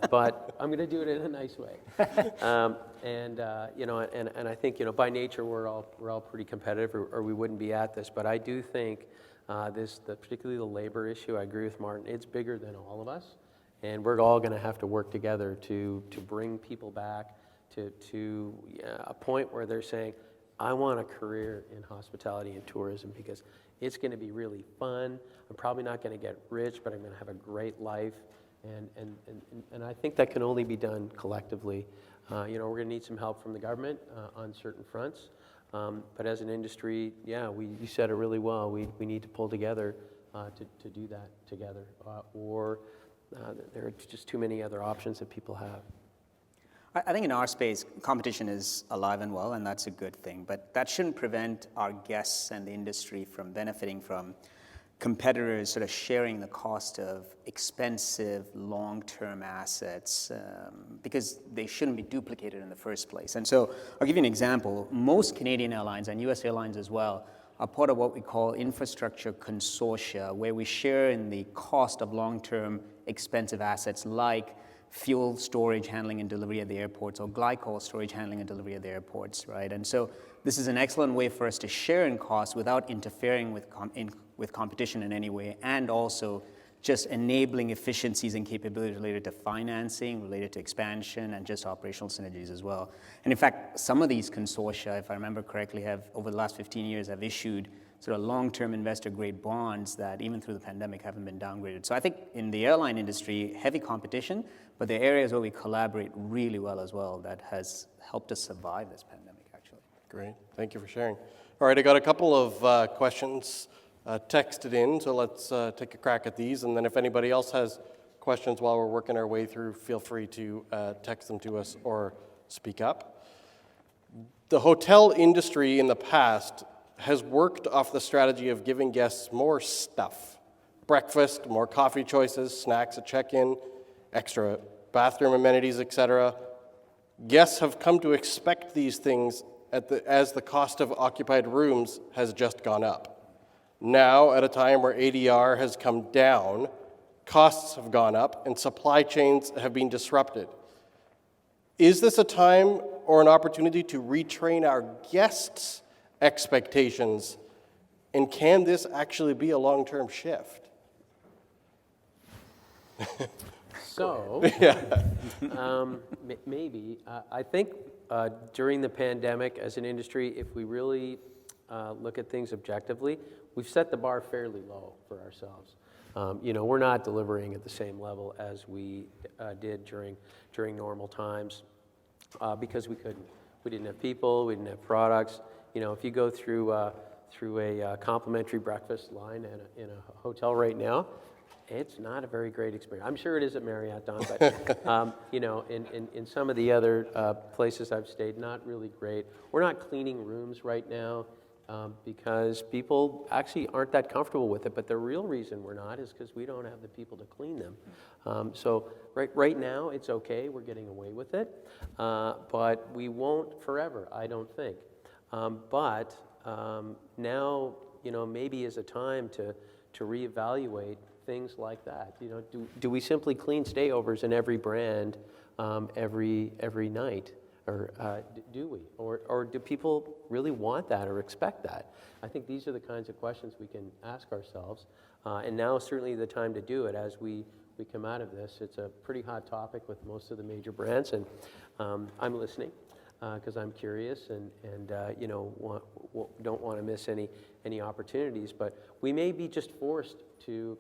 [SPEAKER 3] but I'm going to do it in a nice way. And I think by nature we're all pretty competitive, or we wouldn't be at this. But I do think particularly the labor issue. I agree with Martin. It's bigger than all of us, and we're all going to have to work together to bring people back to a point where they're saying, I want a career in hospitality and tourism because it's going to be really fun. I'm probably not going to get rich, but I'm going to have a great life. And I think that can only be done collectively. We're going to need some help from the government on certain fronts. But as an industry, you said it really well. We need to pull together to do that together. Or there are just too many other options that people have.
[SPEAKER 4] I think in our space, competition is alive and well, and that's a good thing. But that shouldn't prevent our guests and the industry from benefiting from competitors sort of sharing the cost of expensive long-term assets because they shouldn't be duplicated in the first place. And so I'll give you an example. Most Canadian airlines and US airlines as well are part of what we call infrastructure consortia, where we share in the cost of long-term expensive assets like fuel storage, handling, and delivery at the airports, or glycol storage, handling, and delivery at the airports, right? And so this is an excellent way for us to share in costs without interfering with competition in any way, and also just enabling efficiencies and capabilities related to financing, related to expansion, and just operational synergies as well. And in fact, some of these consortia, if I remember correctly, have, over the last 15 years, have issued sort of long-term investor-grade bonds that, even through the pandemic, haven't been downgraded. So I think in the airline industry, heavy competition, but there are areas where we collaborate really well as well that has helped us survive this pandemic, actually.
[SPEAKER 1] Great. Thank you for sharing. All right, I got a couple of questions texted in, so let's take a crack at these. And then if anybody else has questions while we're working our way through, feel free to text them to us or speak up. The hotel industry in the past has worked off the strategy of giving guests more stuff. Breakfast, more coffee choices, snacks at check-in, extra bathroom amenities, etc. Guests have come to expect these things as the cost of occupied rooms has just gone up. Now, at a time where ADR has come down, costs have gone up and supply chains have been disrupted. Is this a time or an opportunity to retrain our guests' expectations? And can this actually be a long-term shift?
[SPEAKER 3] So, maybe. I think during the pandemic, as an industry, if we really look at things objectively, we've set the bar fairly low for ourselves. We're not delivering at the same level as we did during normal times because we couldn't. We didn't have people, we didn't have products. If you go through a complimentary breakfast line in a hotel right now, it's not a very great experience. I'm sure it is at Marriott, Don, but in some of the other places I've stayed, not really great. We're not cleaning rooms right now because people actually aren't that comfortable with it. But the real reason we're not is because we don't have the people to clean them. So right now it's okay. We're getting away with it, but we won't forever, I don't think. But now maybe is a time to reevaluate things like that. Do we simply clean stayovers in every brand every night, or do we, or do people really want that or expect that? I think these are the kinds of questions we can ask ourselves, and now is certainly the time to do it as we come out of this. It's a pretty hot topic with most of the major brands, and I'm listening because I'm curious and don't want to miss any opportunities. But we may be just forced to.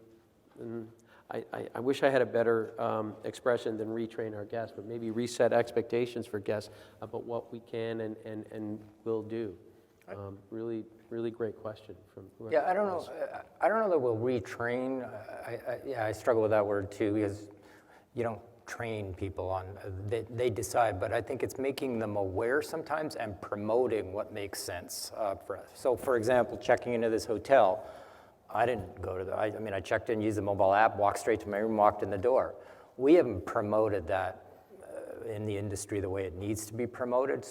[SPEAKER 3] I wish I had a better expression than retrain our guests, but maybe reset expectations for guests about what we can and will do. Really, really great question from whoever.
[SPEAKER 2] Yeah, I don't know. I don't know that we'll retrain. I struggle with that word too, because you don't train people on. They decide, but I think it's making them aware sometimes and promoting what makes sense for us. So, for example, checking into this hotel. I didn't go to I checked in, used the mobile app, walked straight to my room, walked in the door. We haven't promoted that in the industry the way it needs to be promoted.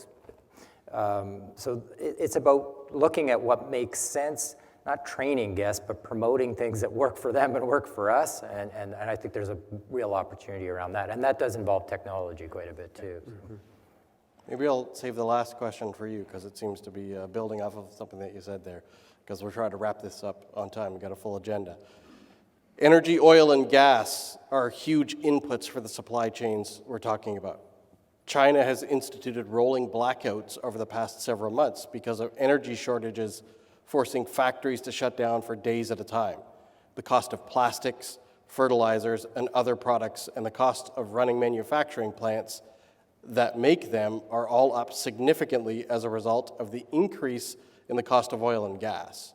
[SPEAKER 2] So it's about looking at what makes sense, not training guests, but promoting things that work for them and work for us. And I think there's a real opportunity around that. And that does involve technology quite a bit too. Mm-hmm.
[SPEAKER 1] Maybe I'll save the last question for you because it seems to be building off of something that you said there, because we're trying to wrap this up on time. We've got a full agenda. Energy, oil, and gas are huge inputs for the supply chains we're talking about. China has instituted rolling blackouts over the past several months because of energy shortages, forcing factories to shut down for days at a time. The cost of plastics, fertilizers, and other products, and the cost of running manufacturing plants that make them are all up significantly as a result of the increase in the cost of oil and gas.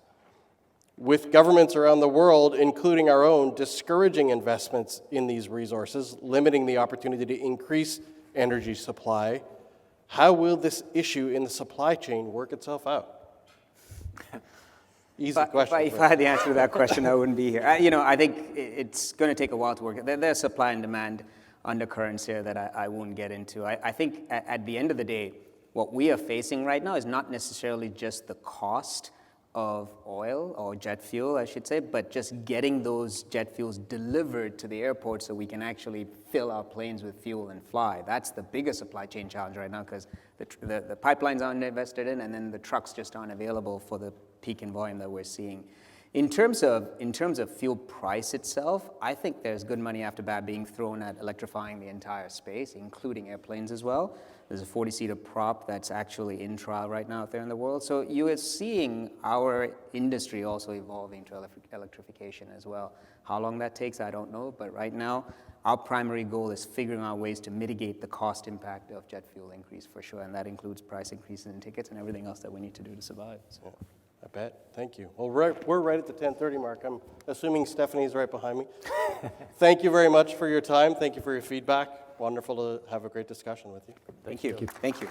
[SPEAKER 1] With governments around the world, including our own, discouraging investments in these resources, limiting the opportunity to increase energy supply, how will this issue in the supply chain work itself out? Easy question.
[SPEAKER 4] If I had the answer to that question, I wouldn't be here. I think it's going to take a while to work. There are supply and demand undercurrents here that I won't get into. I think at the end of the day, what we are facing right now is not necessarily just the cost of oil or jet fuel, I should say, but just getting those jet fuels delivered to the airport so we can actually fill our planes with fuel and fly. That's the biggest supply chain challenge right now because the pipelines aren't invested in and then the trucks just aren't available for the peak in volume that we're seeing. In terms of fuel price itself, I think there's good money after bad being thrown at electrifying the entire space, including airplanes as well. There's a 40-seater prop that's actually in trial right now out there in the world. So you are seeing our industry also evolving to electrification as well. How long that takes, I don't know. But right now, our primary goal is figuring out ways to mitigate the cost impact of jet fuel increase for sure. And that includes price increases in tickets and everything else that we need to do to survive. So.
[SPEAKER 1] Yeah. I bet. Thank you. Well, we're right at the 10:30 mark. I'm assuming Stephanie's right behind me. Thank you very much for your time. Thank you for your feedback. Wonderful to have a great discussion with you.
[SPEAKER 4] Thank you. Thank you.